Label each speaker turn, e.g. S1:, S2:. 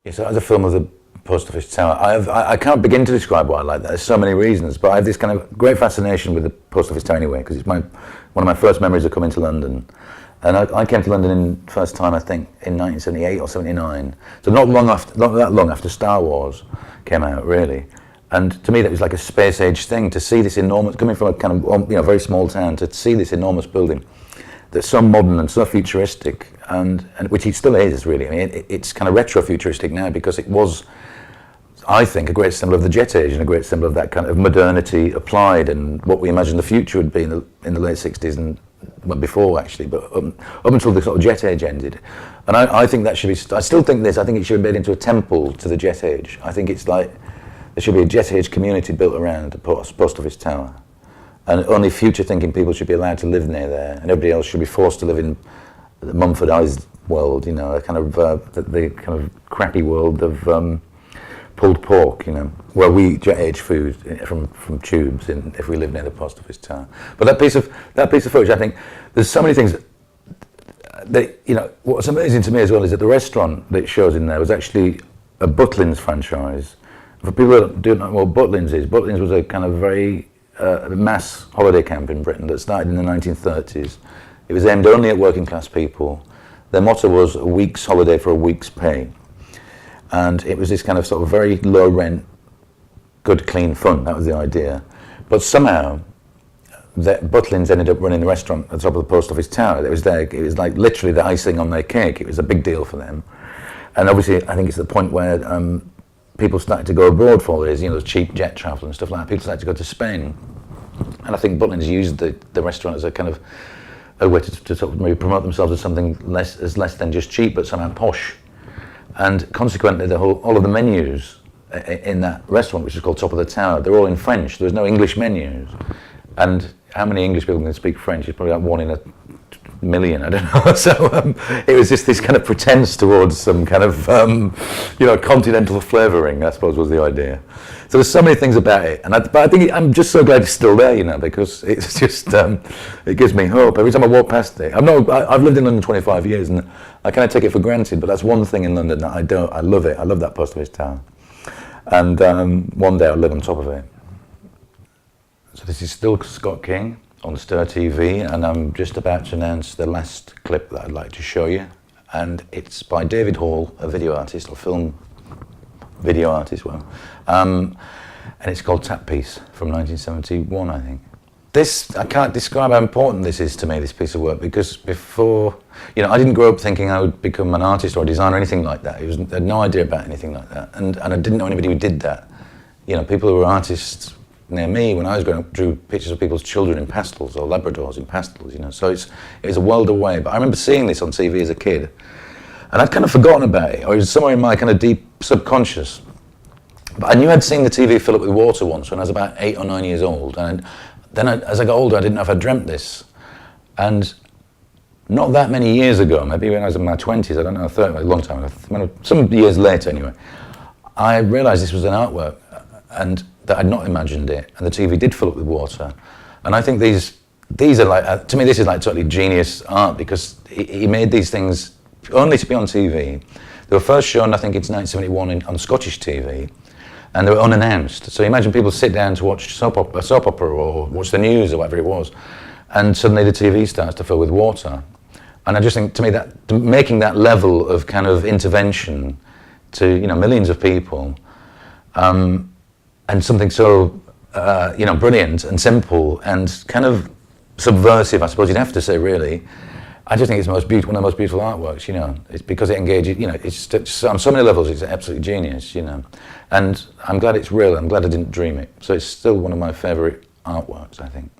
S1: Yeah, so as a film of the Post Office Tower, I can't begin to describe why I like that. There's so many reasons, but I have this kind of great fascination with the Post Office Tower anyway, because it's one of my first memories of coming to London. And I came to London first time, I think, in 1978 or 79. So not that long after Star Wars came out, really. And to me, that was like a space-age thing, to see this enormous, coming from a kind of very small town, to see this enormous building that's so modern and so futuristic, and which it still is, really. I mean, it's kind of retro-futuristic now, because it was, I think, a great symbol of the jet age and a great symbol of that kind of modernity applied and what we imagined the future would be in the late 60s and well, before, actually, but up until the sort of jet age ended. And I think that should be, I still think this, I think it should be made into a temple to the jet age. I think it's like, there should be a jet age community built around the Post Office Tower. And only future-thinking people should be allowed to live near there, and everybody else should be forced to live in the Mumford-ized world, you know, a kind of the kind of crappy world of pulled pork, you know, where we jet age food from tubes if we live near the Post Office Tower. But that piece of footage, I think, there's so many things that, you know, what's amazing to me as well is that the restaurant that it shows in there was actually a Butlins franchise. For people that don't know what Butlins is, Butlins was a kind of very mass holiday camp in Britain that started in the 1930s. It was aimed only at working class people. Their motto was a week's holiday for a week's pay. And it was this kind of sort of very low rent, good clean fun, that was the idea. But somehow, Butlins ended up running the restaurant at the top of the Post Office Tower. It was like literally the icing on their cake. It was a big deal for them. And obviously, I think it's the point where people started to go abroad for this, you know, cheap jet travel and stuff like that. People started to go to Spain. And I think Butlins used the restaurant as a kind of a way to sort of maybe promote themselves as something less than just cheap, but somehow posh. And consequently, all of the menus in that restaurant, which is called Top of the Tower, they're all in French. There was no English menus. And how many English people can speak French? It's probably like 1 in a million, I don't know. So it was just this kind of pretense towards some kind of, you know, continental flavouring, I suppose, was the idea. So there's so many things about it, but I think I'm just so glad it's still there, you know, because it's just, it gives me hope. Every time I walk past it, I've lived in London 25 years, and I kind of take it for granted, but that's one thing in London that I don't. I love it. I love that Post Office Tower, and one day I'll live on top of it. So this is still Scott King on STRRR TV, and I'm just about to announce the last clip that I'd like to show you, and it's by David Hall, a video artist, or film video artist, well, and it's called Tap Piece from 1971, I think. This, I can't describe how important this is to me, this piece of work, because before, you know, I didn't grow up thinking I would become an artist or a designer or anything like that. I had no idea about anything like that, and I didn't know anybody who did that. You know, people who were artists near me when I was growing up drew pictures of people's children in pastels, or Labradors in pastels, you know, so it was a world away. But I remember seeing this on TV as a kid, and I'd kind of forgotten about it, or it was somewhere in my kind of deep subconscious. But I knew I'd seen the TV fill up with water once when I was about 8 or 9 years old, and then as I got older, I didn't know if I dreamt this. And not that many years ago, maybe when I was in my 20s, I don't know, 30, a long time ago, some years later anyway, I realised this was an artwork, and that I'd not imagined it, and the TV did fill up with water. And I think these are like, to me this is like totally genius art, because he made these things only to be on TV. They were first shown, I think it's 1971 on Scottish TV, and they were unannounced. So imagine people sit down to watch a soap opera or watch the news or whatever it was, and suddenly the TV starts to fill with water. And I just think, to me, that making that level of kind of intervention to, you know, millions of people, and something so, you know, brilliant and simple and kind of subversive, I suppose you'd have to say, really. I just think it's one of the most beautiful artworks, you know. It's because it engages, you know, it's just, on so many levels it's absolutely genius, you know. And I'm glad it's real, I'm glad I didn't dream it. So it's still one of my favourite artworks, I think.